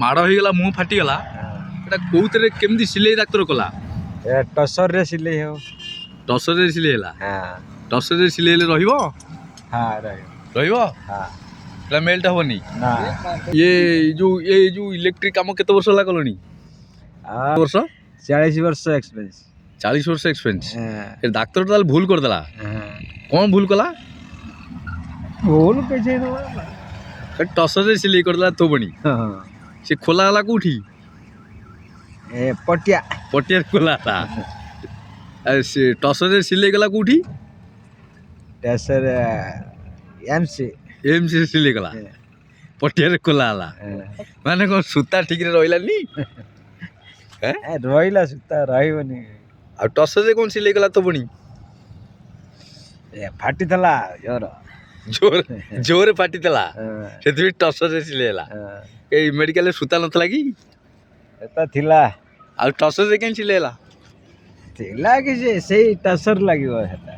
ମାଡ଼ ହେଇଗଲା ମୁହଁ ଫାଟିଗଲା ଏଟା କୋଉଥିରେ କେମିତି ସିଲେଇ ଡାକ୍ତର କଲା? टसर रे सिले हो। ଟସରରେ ସିଲେଇ ହେଲା। हाँ ଟସରରେ ସିଲେଇ ହେଲେ ରହିବ हाँ रहे ରହିବ हाँ ଏଟା ମେଲ୍ଟ ହବନି। ना ଏ ଯୋଉ ଇଲେକ୍ଟ୍ରିକ କାମ କେତେ ବର୍ଷ ହେଲା କଲଣି? ବର୍ଷ 40 वर्ष एक्सपीरियंस 40 ବର୍ଷ ଏକ୍ସପେରିଏନ୍ସ। ଏ ଡାକ୍ତର ତାହେଲେ ଭୁଲ କରିଦେଲା। କ'ଣ ଭୁଲ କଲା? भूल कैसे तो ଟସରରେ ସିଲେଇ କରିଦେଲା ତୋବଣି। ସେ ଖୋଲା ହେଲା କୋଉଠି? ए पटिया ପଟିଆରେ ଖୋଲା ହେଲା। ଆଉ ସେ ଟସରରେ ସିଲେଇ କଲା କୋଉଠି? टसर एमसी ଏମ୍ସରେ ସିଲେଇ କଲା। ପଟିଆରେ ଖୋଲା ହେଲା। ମାନେ କ'ଣ ସୂତା ଠିକରେ ରହିଲାନି? ରହିଲା ସୂତା ରହିବନି। ଆଉ ଟସରରେ କ'ଣ ସିଲେଇ କଲା ତୋବଣି? ଫାଟିଥିଲା ଜୋର ଜୋରରେ ଫାଟିଥିଲା ସେଥିପାଇଁ ଟସରରେ ସିଲେଇ ହେଲା। ଏଇ ମେଡ଼ିକାଲରେ ସୂତା ନଥିଲା କି? ଏଟା ଥିଲା ଆଉ ଟସରରେ କାହିଁ ସିଲେଇ ହେଲା? ଥିଲା କି ସେଇ ଟସର ଲାଗିବ ସେଟା।